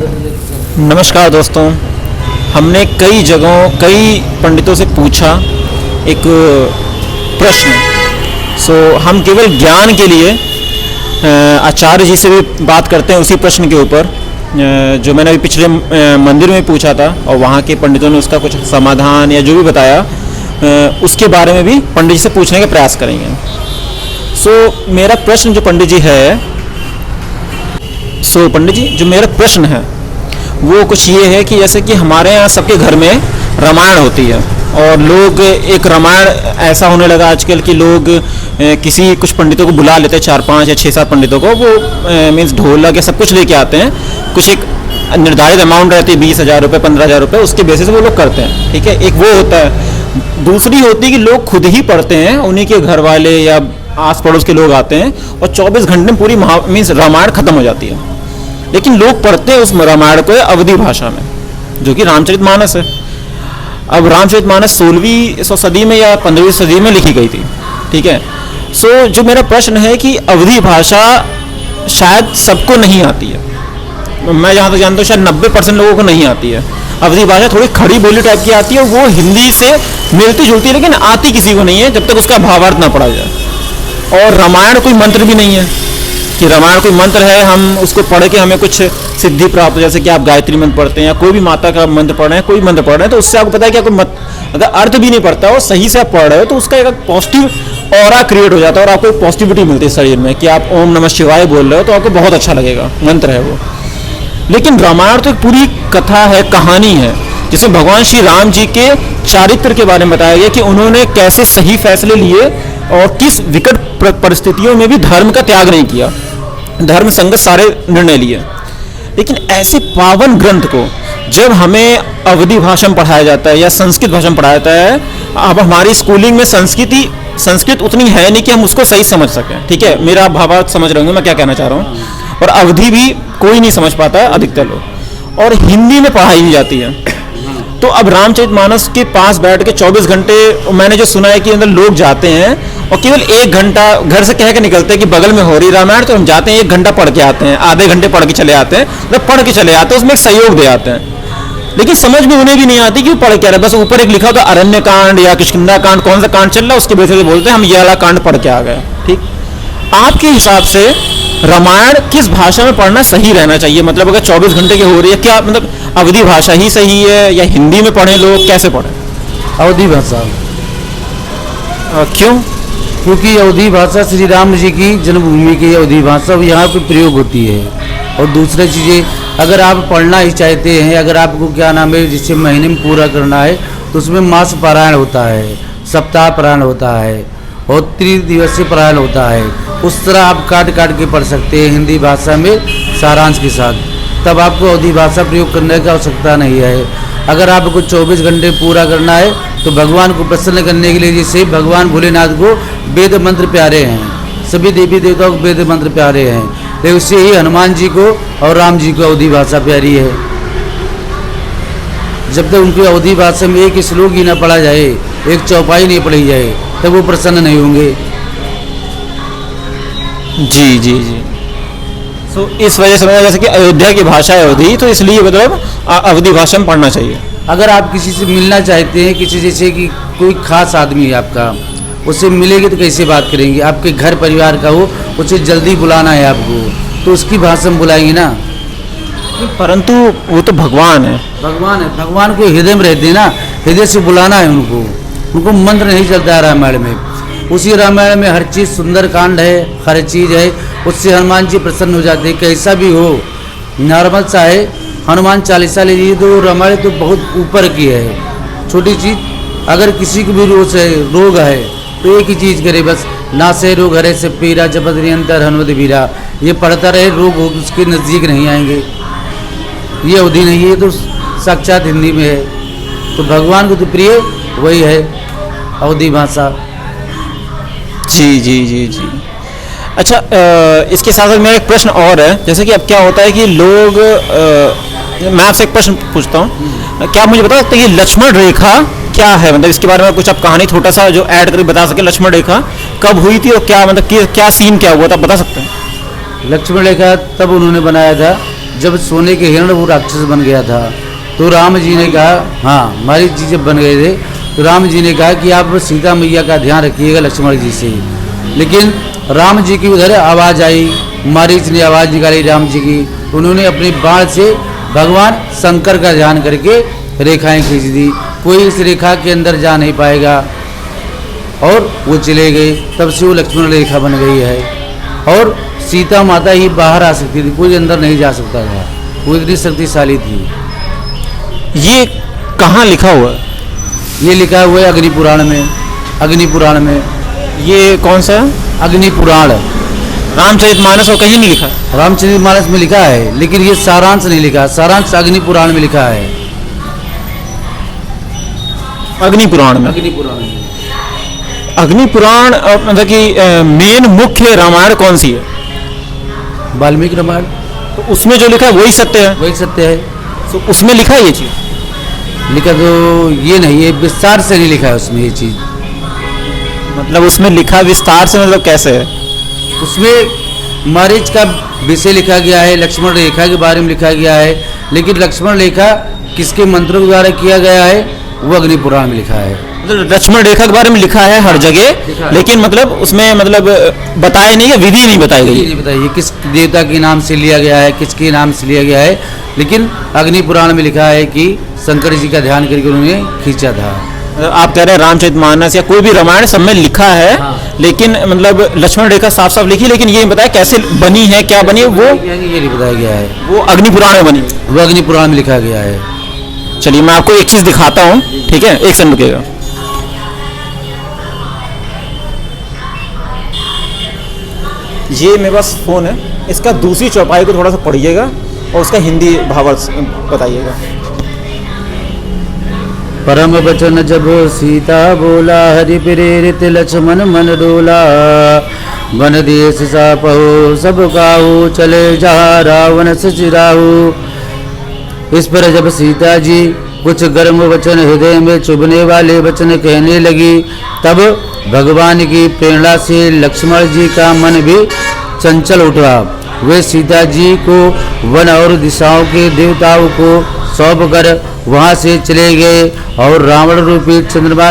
नमस्कार दोस्तों। हमने कई जगहों कई पंडितों से पूछा एक प्रश्न। हम केवल ज्ञान के लिए आचार्य जी से भी बात करते हैं उसी प्रश्न के ऊपर जो मैंने अभी पिछले मंदिर में पूछा था, और वहाँ के पंडितों ने उसका कुछ समाधान या जो भी बताया उसके बारे में भी पंडित जी से पूछने का प्रयास करेंगे। मेरा प्रश्न जो पंडित जी है, पंडित जी जो मेरा प्रश्न है वो कुछ ये है कि जैसे कि हमारे यहाँ सबके घर में रामायण होती है, और लोग एक रामायण ऐसा होने लगा आजकल कि लोग किसी कुछ पंडितों को बुला लेते हैं, 4-5 या 6-7 पंडितों को, वो मीन्स ढोलक या सब कुछ लेके आते हैं, कुछ एक निर्धारित अमाउंट रहती है 20,000 रुपये 15,000 रुपये, उसके बेसिस वो लोग करते हैं। ठीक है, एक वो होता है। दूसरी होती है कि लोग खुद ही पढ़ते हैं, उन्हीं के घर वाले या आस पड़ोस के लोग आते हैं और 24 घंटे में पूरी मीन्स रामायण खत्म हो जाती है। लेकिन लोग पढ़ते हैं उस रामायण को अवधी भाषा में, जो कि रामचरितमानस है। अब रामचरितमानस 16वीं सदी में या 15वीं सदी में लिखी गई थी। ठीक है, जो मेरा प्रश्न है कि अवधी भाषा शायद सबको नहीं आती है। मैं जहाँ तक जानता हूँ शायद 90% लोगों को नहीं आती है। अवधी भाषा थोड़ी खड़ी बोली टाइप की आती है, वो हिंदी से मिलती जुलती है, लेकिन आती किसी को नहीं है जब तक उसका भावार्थ ना पढ़ा जाए। और रामायण कोई मंत्र भी नहीं है कि रामायण कोई मंत्र है हम उसको पढ़ के हमें कुछ सिद्धि प्राप्त हो, जैसे कि आप गायत्री मंत्र पढ़ते हैं या कोई भी माता का मंत्र पढ़ रहे हैं, कोई मंत्र पढ़ रहे हैं, तो उससे आपको पता है कि आपको अगर अर्थ भी नहीं पड़ता हो, सही से आप पढ़ रहे हो तो उसका एक पॉजिटिव ऑरा क्रिएट हो जाता है और आपको एक पॉजिटिविटी मिलती है शरीर में कि आप ओम नमः शिवाय बोल रहे हो तो आपको बहुत अच्छा लगेगा, मंत्र है वो। लेकिन रामायण तो एक पूरी कथा है, कहानी है, जिसमें भगवान श्री राम जी के चारित्र के बारे में बताया गया कि उन्होंने कैसे सही फैसले लिए और किस विकट परिस्थितियों में भी धर्म का त्याग नहीं किया, धर्म संगत सारे निर्णय लिए। लेकिन ऐसे पावन ग्रंथ को जब हमें अवधी भाषा में पढ़ाया जाता है या संस्कृत भाषा में पढ़ाया जाता है, अब हमारी स्कूलिंग में संस्कृत उतनी है नहीं कि हम उसको सही समझ सकें। ठीक है, मेरा भावार्थ समझ रहे होंगे मैं क्या कहना चाह रहा हूँ। और अवधि भी कोई नहीं समझ पाता है अधिकतर लोग, और हिंदी में पढ़ाई भी जाती है। तो अब रामचरितमानस के पास बैठ के 24 घंटे, मैंने जो सुना है कि अंदर लोग जाते हैं और केवल 1 घंटा घर से कह के निकलते हैं कि बगल में हो रही रामायण, तो हम जाते हैं 1 घंटा पढ़ के आते हैं, आधे घंटे पढ़ के चले आते हैं, मतलब पढ़ के चले आते हैं, उसमें एक सहयोग दे आते हैं। लेकिन समझ में उन्हें भी नहीं आती कि वो पढ़ क्या रहे, बस ऊपर एक लिखा होता है अरण्य कांड या किष्किंधा कांड, कौन सा कांड चल रहा है उसके बेसिस पे बोलते हैं हम ये वाला कांड पढ़ के आ गए। ठीक, आपके हिसाब से रामायण किस भाषा में पढ़ना सही रहना चाहिए? मतलब अगर 24 घंटे की हो रही है, क्या मतलब अवधी भाषा ही सही है या हिंदी में पढ़ें लोग, कैसे पढ़ें? अवधी भाषा। क्यों? क्योंकि अवधी भाषा श्री राम जी की जन्मभूमि की अवधी भाषा यहाँ पे प्रयोग होती है। और दूसरी चीज़ें अगर आप पढ़ना ही चाहते हैं, अगर आपको क्या नाम है जिससे महीने में पूरा करना है, तो उसमें मास पारायण होता है, सप्ताह पारायण होता है और त्रिदिवसीय पारायण होता है। उस तरह आप काट काट के पढ़ सकते हैं हिंदी भाषा में सारांश के साथ, तब आपको अवधी भाषा प्रयोग करने की आवश्यकता नहीं है। अगर आपको 24 घंटे पूरा करना है तो भगवान को प्रसन्न करने के लिए, जैसे भगवान भोलेनाथ को वेद मंत्र प्यारे हैं, सभी देवी देवताओं को वेद मंत्र प्यारे हैं, लेकिन उससे ही हनुमान जी को और राम जी को अवधी भाषा प्यारी है। जब तक उनकी अवधी भाषा में एक श्लोक ही ना पढ़ा जाए, एक चौपाई नहीं पढ़ी जाए, तब वो प्रसन्न नहीं होंगे। जी जी जी। इस वजह से जैसे कि अयोध्या की भाषा है अवधी, तो इसलिए मतलब अवधी भाषा में पढ़ना चाहिए। अगर आप किसी से मिलना चाहते हैं, किसी जैसे कि कोई खास आदमी है आपका, उससे मिलेंगे तो कैसे बात करेंगे? आपके घर परिवार का हो, उसे जल्दी बुलाना है आपको, तो उसकी भाषा में बुलाएंगे ना। परंतु वो तो भगवान है, भगवान है, भगवान को हृदय में रहते हैं ना, हृदय से बुलाना है उनको मंत्र नहीं चलता है रामायण में। उसी रामायण में हर चीज़ सुंदर कांड है, हर चीज़ है, उससे हनुमान जी प्रसन्न हो जाते हैं। कैसा भी हो, नॉर्मल सा है, हनुमान चालीसा ले लीजिए तो रामायण तो बहुत ऊपर की है। छोटी चीज़, अगर किसी को भी रोग है तो एक ही चीज़ करे बस, ना से रोग हरे से पीरा जपत निरंतर हनुमत वीरा, ये पढ़ता रहे, रोग उसके नज़दीक नहीं आएंगे। ये अवधि नहीं है, तो साक्षात हिंदी में है, तो भगवान को तो प्रिय वही है अवधी भाषा। जी जी जी जी। अच्छा, इसके साथ साथ मेरा एक प्रश्न और है, जैसे कि अब क्या होता है कि लोग मैं आपसे एक प्रश्न पूछता हूँ, क्या आप मुझे बता सकते हैं कि लक्ष्मण रेखा क्या है? मतलब इसके बारे में कुछ आप कहानी छोटा सा जो ऐड करके बता सके, लक्ष्मण रेखा कब हुई थी और क्या मतलब क्या सीन क्या हुआ था, बता सकते हैं? लक्ष्मण रेखा तब उन्होंने बनाया था जब सोने के हिरण वो राक्षस बन गया था, तो राम जी ने कहा, हाँ मारीच जी जब बन गए थे, तो राम जी ने कहा कि आप सीता मैया का ध्यान रखिएगा लक्ष्मण जी से। लेकिन राम जी की उधर आवाज़ आई, मारीच ने आवाज़ निकाली राम जी की, उन्होंने अपने बाण से भगवान शंकर का ध्यान करके रेखाएं खींच दी, कोई इस रेखा के अंदर जा नहीं पाएगा, और वो चले गए। तब से वो लक्ष्मण रेखा बन गई है, और सीता माता ही बाहर आ सकती थी, कोई अंदर नहीं जा सकता था, वो इतनी शक्तिशाली थी। ये कहाँ लिखा हुआ है? ये लिखा हुआ है अग्नि पुराण में। अग्नि पुराण में। ये कौन सा है? अग्नि पुराण। रामचरितमानस और कहीं नहीं लिखा? रामचरितमानस में लिखा है, लेकिन ये सारांश नहीं लिखा, सारांश अग्नि पुराण में लिखा है। अग्नि पुराण में? अग्नि पुराण में। अग्नि पुराण मतलब कि मेन मुख्य रामायण कौन सी है? वाल्मीकि रामायण। तो उसमें जो लिखा है वही सत्य है? वही सत्य है। तो उसमें लिखा है ये चीज़? लिखा तो ये नहीं, ये विस्तार से नहीं लिखा है उसमें ये चीज़। मतलब उसमें लिखा विस्तार से मतलब कैसे है? उसमें मारीच का विषय लिखा गया है, लक्ष्मण रेखा के बारे में लिखा गया है, लेकिन लक्ष्मण रेखा किसके मंत्रों के द्वारा किया गया है वो अग्नि पुराण में लिखा है। मतलब लक्ष्मण रेखा के बारे में लिखा है हर जगह, लेकिन मतलब उसमें मतलब बताया नहीं है, विधि नहीं बताई गई। नहीं बताइए किस देवता के नाम से लिया गया है, किसके नाम से लिया गया है, लेकिन अग्नि पुराण में लिखा है कि शंकर जी का ध्यान करके उन्होंने खींचा था। आप कह रहे हैं रामचरितमानस या कोई भी रामायण सब में लिखा है, हाँ। लेकिन मतलब लक्ष्मण रेखा साफ साफ लिखी, लेकिन ये नहीं बताया कैसे बनी है, क्या बनी है, वो ये नहीं बताया गया है। वो अग्नि पुराण में बनी, वो अग्नि पुराण में लिखा गया है। चलिए मैं आपको एक चीज दिखाता हूँ, ठीक है, एक सेकंड रुकिएगा। ये मेरे पास फोन है, इसका दूसरी चौपाई को थोड़ा सा पढ़िएगा और उसका हिंदी भावार्थ बताइएगा। परम वचन जब सीता बोला, हरि प्रेरित लक्ष्मण मन डोला, वन देश सापहो सब काहू, चले जहाँ रावण सचिराहू। इस पर जब सीता जी कुछ गर्म वचन हृदय में चुभने वाले वचन कहने लगी, तब भगवान की प्रेरणा से लक्ष्मण जी का मन भी चंचल उठा। वे सीता जी को वन और दिशाओं के देवताओं को सौंप कर वहाँ से चले गए, और रावण रूपी चंद्रमा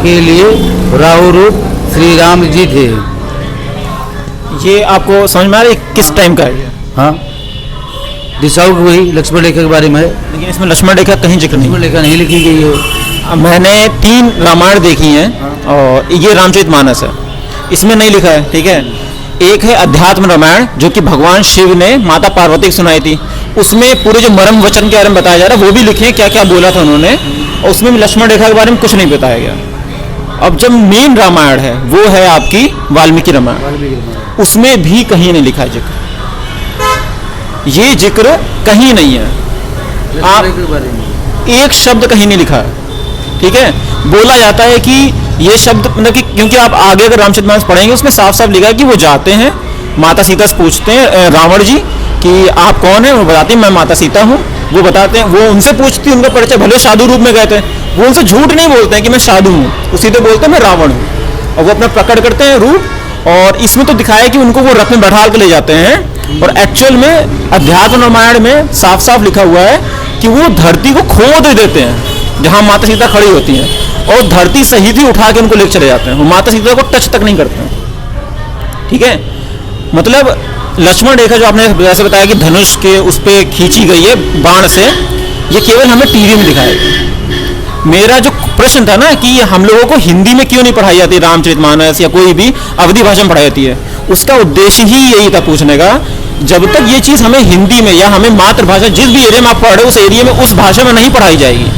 के लिए राहु रूप श्री राम जी थे। ये आपको समझ में आ रहा है किस टाइम का है? हाँ, दिशाओं की वही लक्ष्मण रेखा के बारे में है, लेकिन इसमें लक्ष्मण रेखा कहीं जिक्र नहीं। लक्ष्मण रेखा नहीं लिखी गई है। मैंने 3 रामायण देखी हैं, और ये रामचरितमानस है, इसमें नहीं लिखा है, ठीक है। एक है अध्यात्म रामायण जो कि भगवान शिव ने माता पार्वती को सुनाई थी, उसमें पूरे जो मर्म वचन के बारे में बताया जा रहा है वो भी लिखे हैं, क्या क्या बोला था उन्होंने, और उसमें भी लक्ष्मण रेखा के बारे में कुछ नहीं बताया गया। अब जब मेन रामायण है वो है आपकी वाल्मीकि रामायण, उसमें भी कहीं नहीं लिखा है जिक्र, ये जिक्र कहीं नहीं है। आप एक शब्द कहीं नहीं लिखा है, ठीक है। बोला जाता है कि ये शब्द मतलब कि क्योंकि आप आगे अगर रामचरितमानस पढ़ेंगे उसमें साफ साफ लिखा है कि वो जाते हैं, माता सीता से पूछते हैं रावण जी कि आप कौन है, वो बताते हैं मैं माता सीता हूँ, वो बताते हैं, वो उनसे पूछती है उनका परिचय, भले साधु रूप में गए थे, वो उनसे झूठ नहीं बोलते हैं कि मैं साधु हूँ, वो सीधे बोलते हैं मैं रावण हूँ, और वो अपना प्रकट करते हैं रूप। और इसमें तो दिखाया है कि उनको वो रथ में बैठा के ले जाते हैं, और एक्चुअल में अध्यात्म रामायण में साफ साफ लिखा हुआ है कि वो धरती को खोद देते हैं जहाँ माता सीता खड़ी होती हैं, और धरती सहित ही उठा के उनको लेकर चले जाते हैं, वो माता सीता को टच तक नहीं करते हैं, ठीक है। मतलब लक्ष्मण रेखा जो आपने जैसे बताया कि धनुष के उस पर खींची गई है बाण से, ये केवल हमें टीवी में दिखाया गया। मेरा जो प्रश्न था ना कि हम लोगों को हिंदी में क्यों नहीं पढ़ाई जाती रामचरितमानस या कोई भी अवधी भाषा में पढ़ाई जाती है, उसका उद्देश्य ही यही था पूछने का। जब तक ये चीज़ हमें हिंदी में या हमें मातृभाषा जिस भी एरिया में आप पढ़ रहे हो उस एरिया में उस भाषा में नहीं पढ़ाई जाएगी,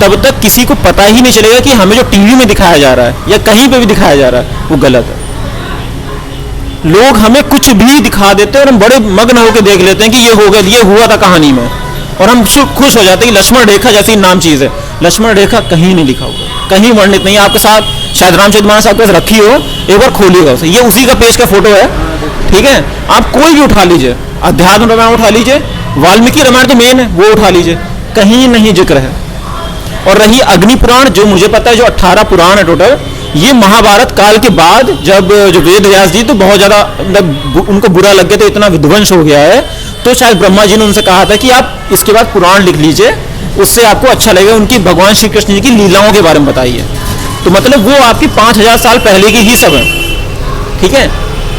तब तक किसी को पता ही नहीं चलेगा कि हमें जो टीवी में दिखाया जा रहा है या कहीं पे भी दिखाया जा रहा है वो गलत है। लोग हमें कुछ भी दिखा देते हैं और हम बड़े मग्न होकर देख लेते हैं कि ये हो गया, ये हुआ था कहानी में, और हम खुश हो जाते हैं कि लक्ष्मण रेखा जैसी नाम चीज़ है। लक्ष्मण रेखा कहीं नहीं लिखा हुआ, कहीं वर्णित नहीं है। आपके साथ शायद रामचरितमानस आपके पास रखी हो, एक बार खोलिएगा उसे, ये उसी का पेज का फोटो है, ठीक है। आप कोई भी उठा लीजिए, अध्यात्म रामायण उठा लीजिए, वाल्मीकि रामायण तो मेन है वो उठा लीजिए, कहीं नहीं जिक्र है। और रही अग्नि पुराण, जो मुझे पता है जो 18 पुराण है टोटल, ये महाभारत काल के बाद जब जो वेद व्यास जी तो बहुत ज़्यादा मतलब उनको बुरा लग गया, तो इतना विध्वंस हो गया है, तो शायद ब्रह्मा जी ने उनसे कहा था कि आप इसके बाद पुराण लिख लीजिए, उससे आपको अच्छा लगेगा, उनकी भगवान श्री कृष्ण जी की लीलाओं के बारे में बताइए। तो मतलब वो आपकी 5000 साल पहले की ही सब है, ठीक है।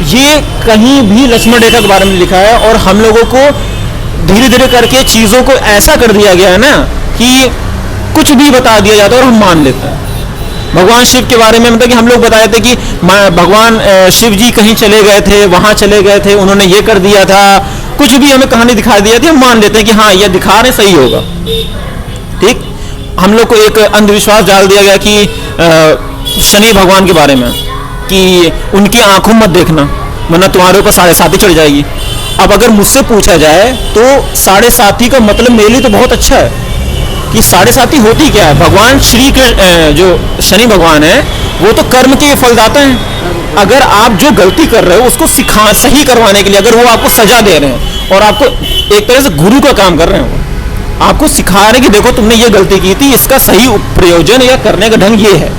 ये कहीं भी लक्ष्मण रेखा के बारे में लिखा है, और हम लोगों को धीरे धीरे करके चीज़ों को ऐसा कर दिया गया है ना कि कुछ भी बता दिया जाता है और हम मान लेते हैं। भगवान शिव के बारे में मतलब कि हम लोग बताए थे कि भगवान शिव जी कहीं चले गए थे, वहाँ चले गए थे, उन्होंने ये कर दिया था, कुछ भी हमें कहानी दिखा दी थी, हम मान लेते हैं कि हाँ ये दिखा रहे सही होगा, ठीक। हम लोग को एक अंधविश्वास डाल दिया गया कि शनि भगवान के बारे में कि उनकी आंखों मत देखना वरना तुम्हारे ऊपर 7.5 चढ़ जाएगी। अब अगर मुझसे पूछा जाए तो 7.5 का मतलब मेरे लिए तो बहुत अच्छा है कि 7.5 होती क्या है। भगवान श्री कृष्ण जो शनि भगवान है वो तो कर्म के फलदाता हैं। अगर आप जो गलती कर रहे हो उसको सही करवाने के लिए अगर वो आपको सजा दे रहे हैं और आपको एक तरह से गुरु का काम कर रहे हैं, आपको सिखा रहे हैं कि देखो तुमने ये गलती की थी, इसका सही प्रयोजन या करने का ढंग ये है।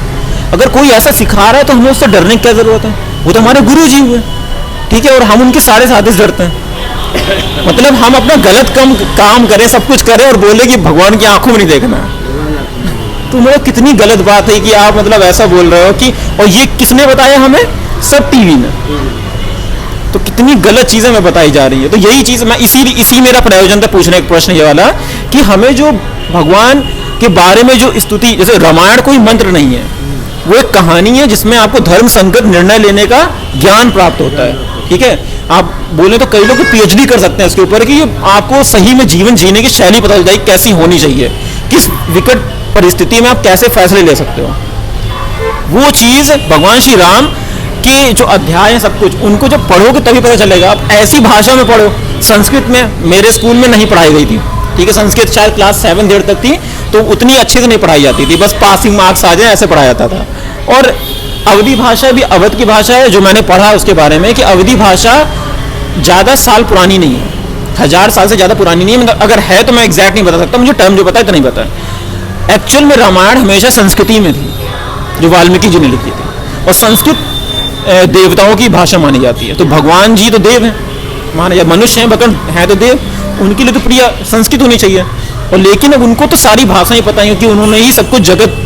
अगर कोई ऐसा सिखा रहा है तो हमें उससे डरने की क्या जरूरत है, वो तो हमारे गुरु जी हुए, ठीक है। और हम उनके 7.5 से डरते हैं। मतलब हम अपना गलत काम करें, सब कुछ करें और बोले कि भगवान की आंखों में नहीं देखना। तो मतलब कितनी गलत बात है कि आप मतलब ऐसा बोल रहे हो कि, और ये किसने बताया हमें, सब टीवी ने। तो कितनी गलत चीजें हमें बताई जा रही है। तो यही चीज मैं इसी मेरा प्रयोजन था पूछने का प्रश्न ये वाला कि हमें जो भगवान के बारे में जो स्तुति, जैसे रामायण कोई मंत्र नहीं है, वो एक कहानी है जिसमें आपको धर्म संकट निर्णय लेने का ज्ञान प्राप्त होता है, ठीक है। आप बोले तो कई लोग पीएचडी कर सकते हैं इसके ऊपर कि आपको सही में जीवन जीने की शैली पता चल जाएगी कैसी होनी चाहिए, किस विकट परिस्थिति में आप कैसे फैसले ले सकते हो। वो चीज भगवान श्री राम के जो अध्याय हैं सब कुछ, उनको जब पढ़ोगे तभी पता चलेगा। आप ऐसी भाषा में पढ़ो, संस्कृत में मेरे स्कूल में नहीं पढ़ाई गई थी, ठीक है। संस्कृत शायद क्लास 7 तक थी, तो उतनी अच्छे से नहीं पढ़ाई जाती थी, बस पासिंग मार्क्स आ जाए ऐसे पढ़ाया जाता था। और अवधी भाषा भी अवध की भाषा है, जो मैंने पढ़ा उसके बारे में कि अवधी भाषा ज़्यादा साल पुरानी नहीं है, 1000 साल से ज़्यादा पुरानी नहीं है। मतलब अगर है तो मैं एग्जैक्ट नहीं बता सकता, मुझे टर्म जो पता है तो नहीं पता है। एक्चुअल में रामायण हमेशा संस्कृति में थी, जो वाल्मीकि जी ने लिखी थी, और संस्कृत देवताओं की भाषा मानी जाती है। तो भगवान जी तो देव हैं, माने या मनुष्य हैं बकर हैं तो देव, उनके लिए तो प्रिय संस्कृत होनी चाहिए। और लेकिन अब उनको तो सारी भाषाएं पता है क्योंकि उन्होंने ही सब कुछ जगत,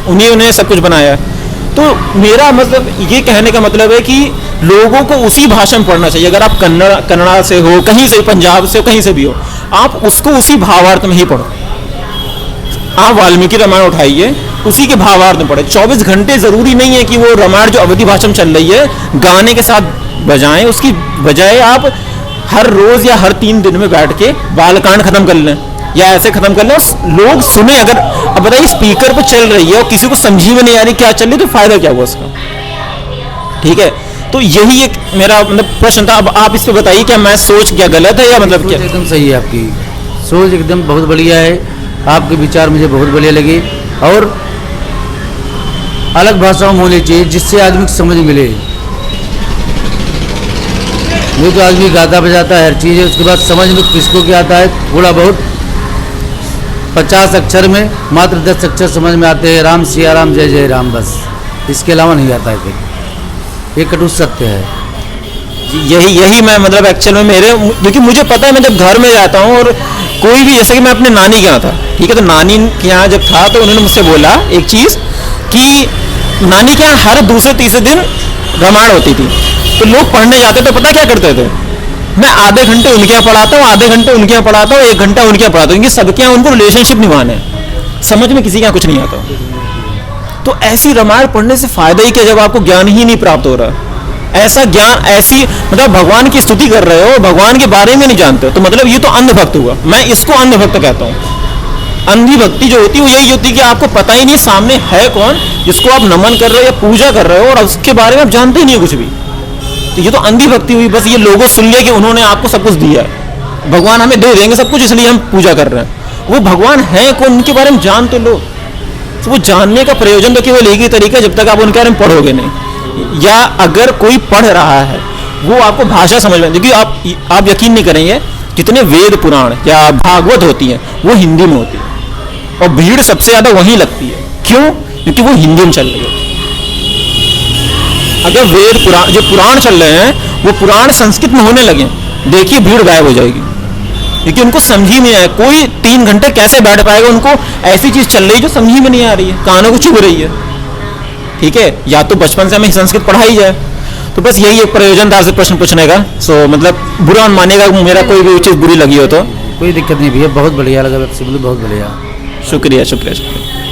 उन्हें सब कुछ बनाया है। तो मेरा मतलब ये कहने का मतलब है कि लोगों को उसी भाषा में पढ़ना चाहिए। अगर आप कन्नड़ा से हो, कहीं से, पंजाब से हो, कहीं से भी हो, आप उसको उसी भावार्थ में ही पढ़ो। आप वाल्मीकि रामायण उठाइए, उसी के भावार्थ में पढ़े। 24 घंटे जरूरी नहीं है कि वो रामायण जो अवधी भाषा में चल रही है गाने के साथ बजाएं, उसकी बजाय आप हर रोज या हर 3 दिन में बैठ के बालकांड खत्म कर लें या ऐसे खत्म कर लें, लोग सुने। अगर अब बताइए स्पीकर पे चल रही है और किसी को समझी में नहीं आ रही क्या चल रही, तो फायदा क्या हुआ उसका, ठीक है। तो यही एक मेरा मतलब प्रश्न था। अब आप इस पे बताइए क्या मैं सोच क्या गलत है या मतलब क्या? एकदम सही है, आपकी सोच एकदम बहुत बढ़िया है, आपके विचार मुझे बहुत बढ़िया लगे। और अलग भाषाओं में होनी चाहिए जिससे आदमी को समझ मिले। ये तो आदमी गाता बजाता है हर चीज़ है, उसके बाद समझ में किसको क्या आता है, थोड़ा बहुत 50 अक्षर में मात्र 10 अक्षर समझ में आते हैं, राम सिया राम जय जय राम, बस इसके अलावा नहीं आता है फिर। ये कटु सत्य है। यही मैं मतलब एक्चुअल में मेरे, क्योंकि मुझे पता है मैं जब घर में जाता हूँ और कोई भी, जैसे कि मैं अपने नानी के यहाँ था, ठीक है, तो नानी के यहाँ जब था तो उन्होंने मुझसे बोला एक चीज़ कि नानी के यहाँ हर दूसरे तीसरे दिन रामायण होती थी। तो लोग पढ़ने जाते तो पता क्या करते थे, मैं आधे घंटे उनके यहाँ पढ़ाता हूँ, आधे घंटे उनके यहाँ पढ़ाता हूँ, 1 घंटा उनके यहाँ पढ़ाता हूँ, क्योंकि सबके यहाँ उनको रिलेशनशिप निभाने, समझ में किसी के यहाँ कुछ नहीं आता। तो ऐसी रामायण पढ़ने से फायदा ही क्या जब आपको ज्ञान ही नहीं प्राप्त हो रहा। ऐसा ज्ञान, ऐसी मतलब भगवान की स्तुति कर रहे हो, भगवान के बारे में नहीं जानते हो, तो मतलब ये तो अंधभक्त हुआ। मैं इसको अंधभक्त कहता हूँ। अंधी भक्ति जो होती है वो यही होती है कि आपको पता ही नहीं सामने है कौन जिसको आप नमन कर रहे हो या पूजा कर रहे हो, और उसके बारे में आप जानते ही नहीं हो कुछ भी। तो ये तो अंधी भक्ति हुई। बस ये लोगों सुन लिया कि उन्होंने आपको सब कुछ दिया है, भगवान हमें दे देंगे सब कुछ इसलिए हम पूजा कर रहे हैं। वो भगवान है कौन, उनके बारे में जान तो लो। तो वो जानने का प्रयोजन तो केवल एक ही तरीका, जब तक आप उनके बारे में पढ़ोगे नहीं, या अगर कोई पढ़ रहा है वो आपको भाषा समझ में, क्योंकि आप यकीन नहीं करेंगे जितने वेद पुराण या भागवत होती है वो हिंदी में होती है, और भीड़ सबसे ज्यादा वहीं लगती है। क्यों? क्योंकि वो हिंदी में चल रही है। अगर वेद पुराण जो पुराण चल रहे हैं वो पुराण संस्कृत में होने लगे, देखिए भीड़ गायब हो जाएगी, क्योंकि उनको समझ ही नहीं आया। कोई 3 घंटे कैसे बैठ पाएगा, उनको ऐसी चीज चल रही जो समझ में नहीं आ रही है, कानों को चुभ रही है। ठीक है, या तो बचपन से हमें संस्कृत पढ़ाई जाए। तो बस यही एक प्रयोजन था आपसे प्रश्न पूछने का। सो मतलब बुरा मानेगा मेरा कोई भी चीज़ बुरी लगी हो तो। कोई दिक्कत नहीं भैया, बहुत बढ़िया लगा आपसे, बहुत बढ़िया। शुक्रिया शुक्रिया शुक्रिया।